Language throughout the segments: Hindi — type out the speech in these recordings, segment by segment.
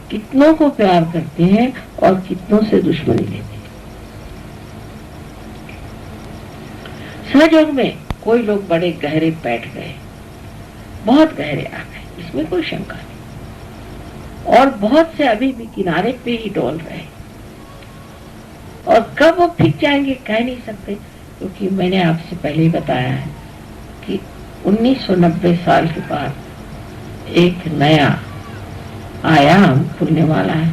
कितनों को प्यार करते हैं और कितनों से दुश्मनी लेते हैं। सहयोग में कोई लोग बड़े गहरे बैठ गए, बहुत गहरे आ गए, इसमें कोई शंका नहीं, और बहुत से अभी भी किनारे पे ही डोल रहे, और कब वो फिर जाएंगे कह नहीं सकते, क्योंकि मैंने आपसे पहले ही बताया है कि 1990 साल के बाद एक नया आयाम खुलने वाला है,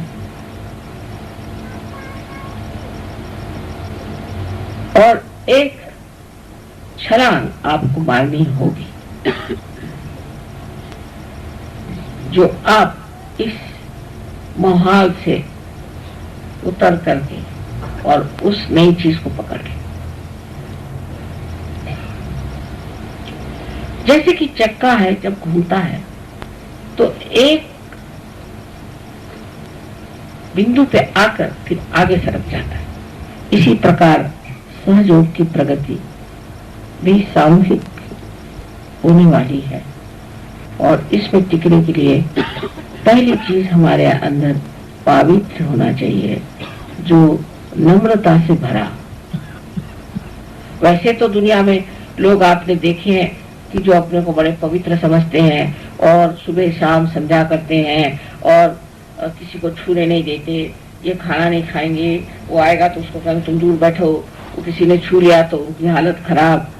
और एक छलांग आपको मारनी होगी जो आप इस माहौल से उतर करके और उस नई चीज को पकड़ लें। जैसे कि चक्का है, जब घूमता है तो एक बिंदु पे आकर फिर आगे सरक जाता है। इसी प्रकार सहयोग की प्रगति भी सामूहिक होने वाली है, और इसमें टिकने के लिए पहली चीज हमारे अंदर पवित्र होना चाहिए, जो नम्रता से भरा। वैसे तो दुनिया में लोग आपने देखे हैं कि जो अपने को बड़े पवित्र समझते हैं और सुबह शाम संध्या करते हैं और किसी को छूने नहीं देते, ये खाना नहीं खाएंगे, वो आएगा तो उसको कहेंगे तुम दूर बैठो, वो किसी ने छू लिया तो उनकी हालत खराब।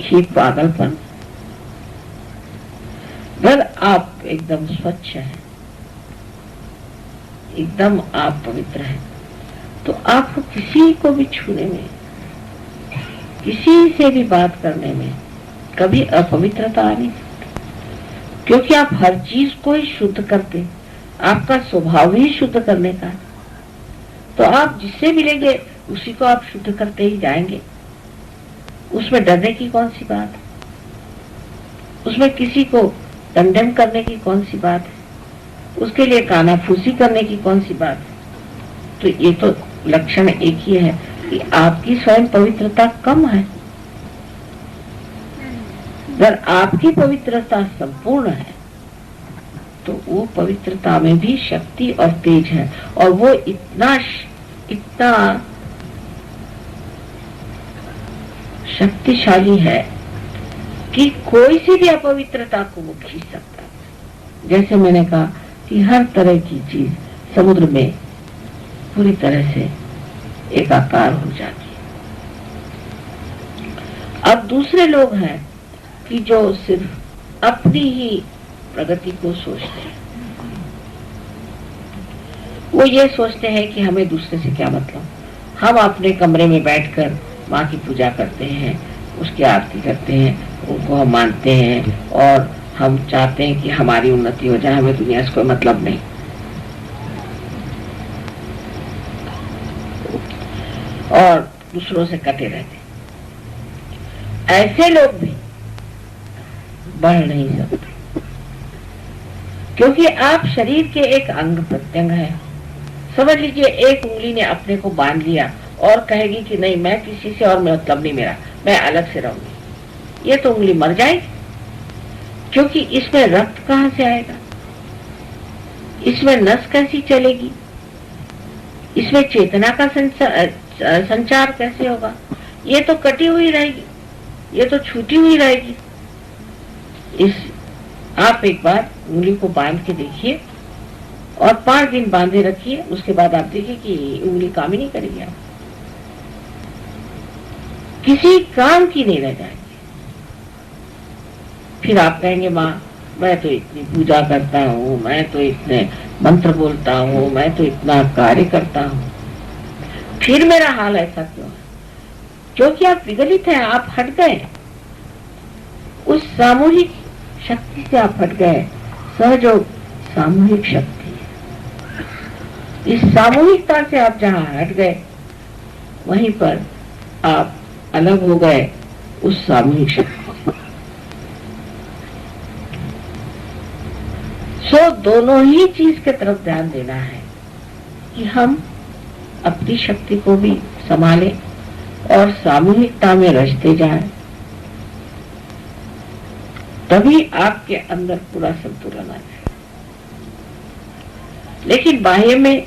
ही पागलपन। अगर आप एकदम स्वच्छ हैं, एकदम आप पवित्र हैं, तो आपको किसी को भी छूने में, किसी से भी बात करने में कभी अपवित्रता आ नहीं सकती, क्योंकि आप हर चीज को ही शुद्ध करते, आपका स्वभाव ही शुद्ध करने का है। तो आप जिससे मिलेंगे उसी को आप शुद्ध करते ही जाएंगे। उसमें डरने की कौन सी बात है, उसमें किसी को कंडेम करने की कौन सी बात है, उसके लिए कानाफूसी करने की कौन सी बात है। तो ये तो लक्षण एक ही है कि आपकी स्वयं पवित्रता कम है। अगर आपकी पवित्रता संपूर्ण है तो वो पवित्रता में भी शक्ति और तेज है, और वो इतना शक्तिशाली है कि कोई सी भी अपवित्रता को वो खींच सकता है। जैसे मैंने कहा कि हर तरह की चीज समुद्र में पूरी तरह से एकाकार हो जाती है। अब दूसरे लोग हैं कि जो सिर्फ अपनी ही प्रगति को सोचते हैं। वो ये सोचते हैं कि हमें दूसरे से क्या मतलब, हम अपने कमरे में बैठकर माँ की पूजा करते हैं, उसकी आरती करते हैं, उनको हम मानते हैं और हम चाहते हैं कि हमारी उन्नति हो जाए, हमें दुनिया से कोई मतलब नहीं। और दूसरों से कटे रहते। ऐसे लोग भी बढ़ नहीं सकते, क्योंकि आप शरीर के एक अंग प्रत्यंग है। समझ लीजिए एक उंगली ने अपने को बांध लिया और कहेगी कि नहीं मैं किसी से और मतलब नहीं मेरा, मैं अलग से रहूंगी, ये तो उंगली मर जाएगी, क्योंकि इसमें रक्त कहां से आएगा, इसमें नस कैसी चलेगी, इसमें चेतना का संचार कैसे होगा। ये तो कटी हुई रहेगी, ये तो छूटी हुई रहेगी। आप एक बार उंगली को बांध के देखिए और 5 दिन बांधे रखिए, उसके बाद आप देखिए कि उंगली काम ही नहीं करेगी, आप किसी काम की नहीं रह जाएगी। फिर आप कहेंगे माँ मैं तो इतनी पूजा करता हूँ, मैं तो इतने मंत्र बोलता हूँ, मैं तो इतना कार्य करता हूँ, फिर मेरा हाल ऐसा क्यों है? क्योंकि आप विगलित हैं, आप हट गए, उस सामूहिक शक्ति से आप हट गए। सहयोग सामूहिक शक्ति है। इस सामूहिकता से आप जहाँ हट गए वहीं पर आप अलग हो गए उस सामूहिक शक्ति से। सो दोनों ही चीज के तरफ ध्यान देना है कि हम अपनी शक्ति को भी संभालें और सामूहिकता में रचते जाएं, तभी आपके अंदर पूरा संतुलन आ जाए। लेकिन बाह्य में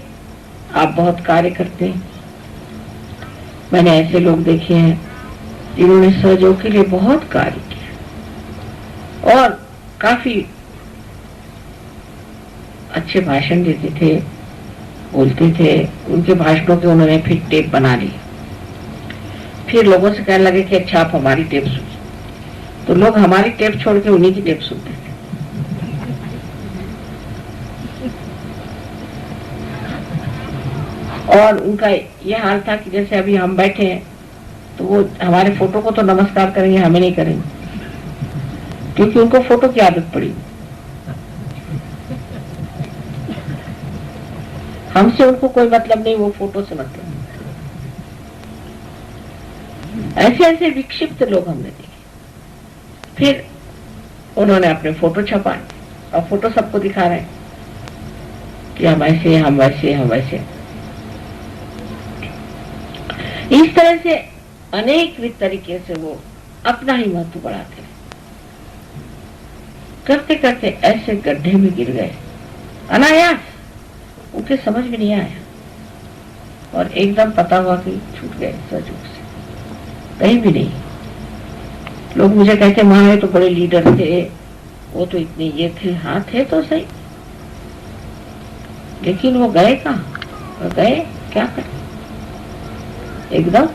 आप बहुत कार्य करते हैं। मैंने ऐसे लोग देखे हैं जिन्होंने सहयोग के लिए बहुत कार्य किया और काफी अच्छे भाषण देते थे, बोलते थे। उनके भाषणों के उन्होंने फिर टेप बना ली। फिर लोगों से कहने लगे कि अच्छा आप हमारी टेप सुन। तो लोग हमारी टेप छोड़ के उन्हीं की टेप सुनते थे। और उनका यह हाल था कि जैसे अभी हम बैठे हैं तो वो हमारे फोटो को तो नमस्कार करेंगे, हमें नहीं करेंगे, क्योंकि उनको फोटो की आदत पड़ी। हमसे उनको कोई मतलब नहीं, वो फोटो से मतलब। ऐसे ऐसे विक्षिप्त लोग हमने देखे। फिर उन्होंने अपने फोटो छपाए और फोटो सबको दिखा रहे हैं कि हम ऐसे, हम वैसे, हम वैसे। इस तरह से अनेक तरीके से वो अपना ही महत्व बढ़ाते रहे। करते करते ऐसे गड्ढे में गिर गए अनायास, उनके समझ में नहीं आया और एकदम पता हुआ कि छूट गए सहयोग से, कहीं भी नहीं। लोग मुझे कहते वहां तो बड़े लीडर थे, वो तो इतने ये थे। हाँ थे तो सही, लेकिन वो गए कहाँ? गए क्या करें? एकदम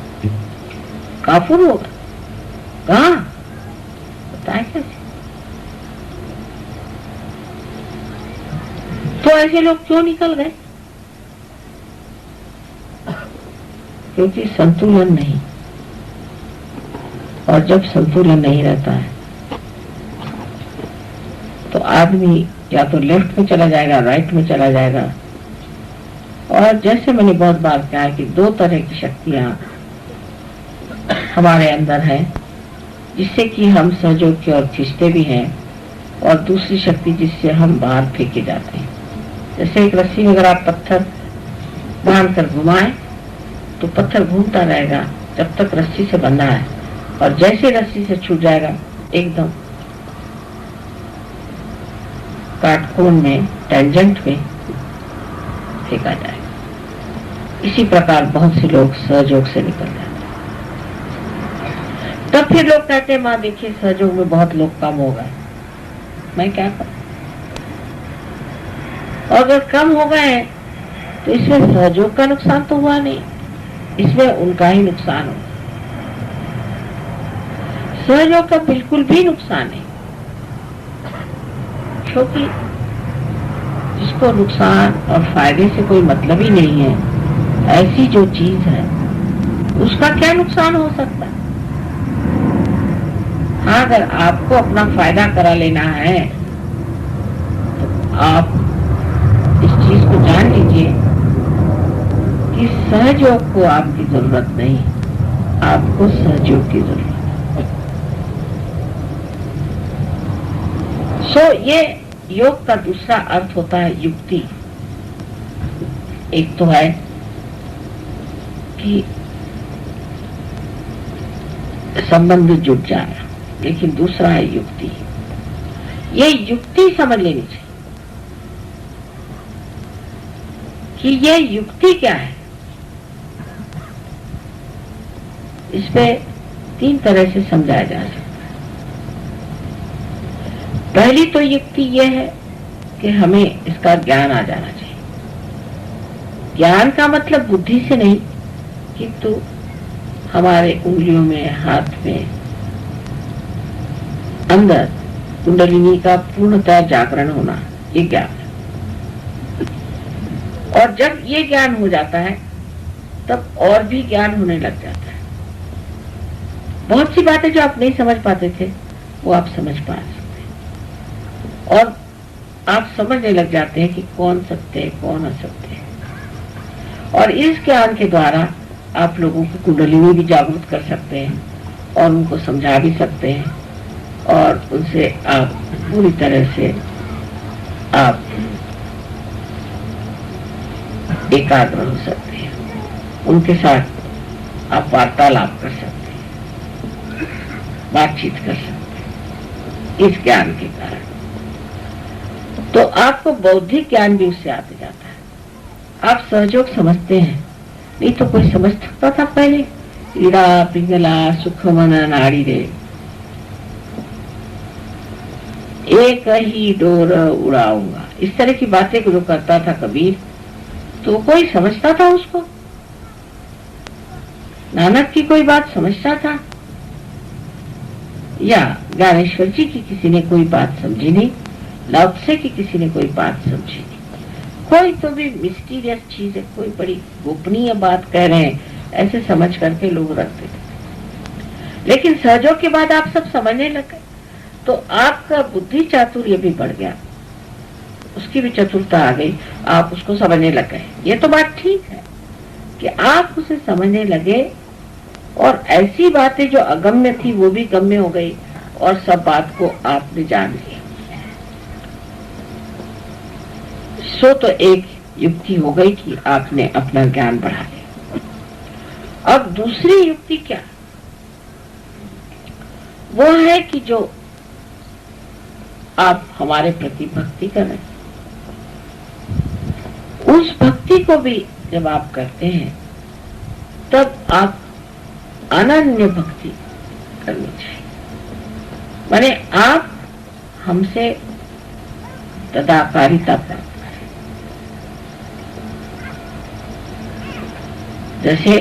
काफुर होगा। कहाँ बताए कैसे? तो ऐसे लोग क्यों निकल गए? क्योंकि संतुलन नहीं। और जब संतुलन नहीं रहता है तो आदमी या तो लेफ्ट में चला जाएगा, राइट में चला जाएगा। और जैसे मैंने बहुत बार कहा है कि दो तरह की शक्तियां हमारे अंदर है, जिससे कि हम सहयोग की ओर खींचते भी हैं, और दूसरी शक्ति जिससे हम बाहर फेंके जाते हैं। जैसे एक रस्सी में अगर आप पत्थर बांधकर घुमाएं तो पत्थर घूमता रहेगा जब तक रस्सी से बंधा है, और जैसे रस्सी से छूट जाएगा एकदम काटकोण में, टेंजेंट में फेंका जाएगा। इसी प्रकार बहुत से लोग सहयोग से निकल जाते हैं। तब फिर लोग कहते हैं माँ देखिए सहयोग में बहुत लोग कम हो गए। मैं क्या करूं? और अगर कम हो गए तो इसमें सहयोग का नुकसान तो हुआ नहीं, इसमें उनका ही नुकसान हो। सहयोग का बिल्कुल भी नुकसान नहीं, क्योंकि जिसको नुकसान और फायदे से कोई मतलब ही नहीं है, ऐसी जो चीज है उसका क्या नुकसान हो सकता है? हाँ, अगर आपको अपना फायदा करा लेना है तो आप इस चीज को जान लीजिए कि सहयोग को आपकी जरूरत नहीं, आपको सहयोग की जरूरत है। सो ये योग का दूसरा अर्थ होता है युक्ति। एक तो है कि संबंध जुट जाए, लेकिन दूसरा है युक्ति। ये युक्ति समझ लेनी चाहिए कि ये युक्ति क्या है। इस पे तीन तरह से समझाया जा सकता है। पहली तो युक्ति यह है कि हमें इसका ज्ञान आ जाना चाहिए। ज्ञान का मतलब बुद्धि से नहीं, किंतु हमारे उंगलियों में, हाथ में, अंदर कुंडलिनी का पूर्णतः जागरण होना, ये ज्ञान है। और जब ये ज्ञान हो जाता है तब और भी ज्ञान होने लग जाता है। बहुत सी बातें जो आप नहीं समझ पाते थे वो आप समझ पा सकते हैं, और आप समझने लग जाते हैं कि कौन सत्य है, कौन असत्य है। और इस ज्ञान के द्वारा आप लोगों की कुंडलिनी भी जागृत कर सकते हैं और उनको समझा भी सकते हैं, और उनसे आप पूरी तरह से आप एकाग्र हो सकते हैं। उनके साथ आप वार्तालाप कर सकते हैं, बातचीत कर सकते हैं इस ज्ञान के कारण। तो आपको बौद्धिक ज्ञान भी उससे आते जाता है। आप सहयोग समझते हैं, नहीं तो कोई समझ सकता था पहले? ईड़ा पिंगला सुख मन नाड़ी रे, एक ही डोर उड़ाऊंगा, इस तरह की बातें जो करता था कबीर, तो कोई समझता था उसको? नानक की कोई बात समझता था? या ज्ञानेश्वर जी की किसी ने कोई बात समझी नहीं, लाओ त्से की किसी ने कोई बात समझी नहीं। कोई तो भी मिस्टीरियस चीज है, कोई बड़ी गोपनीय बात कह रहे हैं, ऐसे समझ करके लोग रखते थे। लेकिन सहयोग के बाद आप सब समझने लगे, तो आपका बुद्धि चातुर्य भी बढ़ गया, उसकी भी चतुरता आ गई, आप उसको समझने लग गए। ये तो बात ठीक है कि आप उसे समझने लगे, और ऐसी बातें जो अगम्य थी वो भी गम्य हो गई, और सब बात को आपने जान लिया। सो तो एक युक्ति हो गई कि आपने अपना ज्ञान बढ़ा लिया। अब दूसरी युक्ति क्या? वो है कि जो आप हमारे प्रति भक्ति कर रहे हैं, उस भक्ति को भी जब आप करते हैं तब आप अनन्य भक्ति करनी चाहिए। माने आप हमसे तदाकारिता प्राप्त करें। जैसे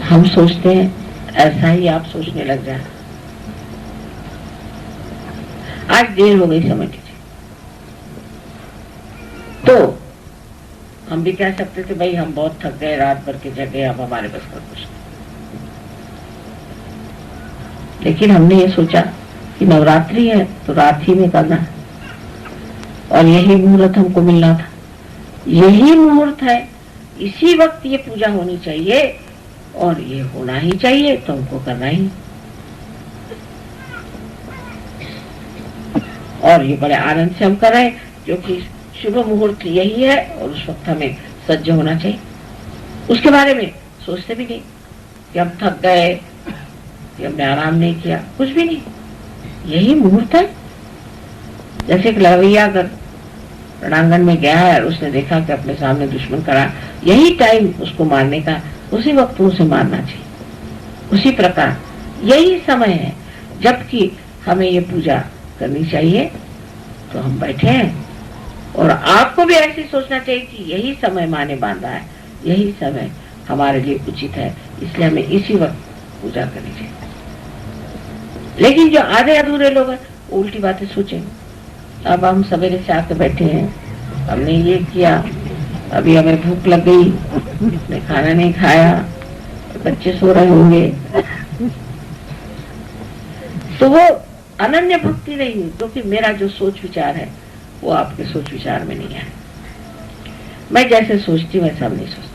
हम सोचते हैं ऐसा ही आप सोचने लग जाए। आज देर हो गई समझ लीजिए, तो हम भी कह सकते थे भाई हम बहुत थक गए, रात भर के जगह, अब हमारे बस का कुछ नहीं। लेकिन हमने ये सोचा कि नवरात्रि है तो रात ही में करना है, और यही मुहूर्त हमको मिलना था, यही मुहूर्त है, इसी वक्त ये पूजा होनी चाहिए, और ये होना ही चाहिए, तो हमको करना ही। और ये बड़े आनंद से हम कर रहे हैं, जो कि शुभ मुहूर्त यही है, और उस वक्त हमें सज्ज होना चाहिए। उसके बारे में सोचते भी नहीं कि हम थक गए, कि हमने आराम नहीं किया, कुछ भी नहीं। यही मुहूर्त है। जैसे कि लड़वैया अगर रणांगण में गया है और उसने देखा कि अपने सामने दुश्मन खड़ा, यही टाइम उसको मारने का, उसी वक्त उसे मारना चाहिए। उसी प्रकार यही समय है जबकि हमें ये पूजा करनी चाहिए, तो हम बैठे हैं। और आपको भी ऐसे सोचना चाहिए कि यही समय माँ ने बांधा है, यही समय हमारे लिए उचित है, इसलिए हमें इसी वक्त पूजा करनी चाहिए। लेकिन जो आधे अधूरे लोग हैं, उल्टी बातें सोचेंगे। अब हम सवेरे से आके बैठे हैं, हमने ये किया, अभी हमें भूख लग गई, हमने खाना नहीं खाया, बच्चे सो रहे होंगे, तो वो अनन्य भक्ति नहीं हुई, क्योंकि मेरा जो सोच विचार है वो आपके सोच विचार में नहीं है। मैं जैसे सोचती वैसा नहीं सोचती।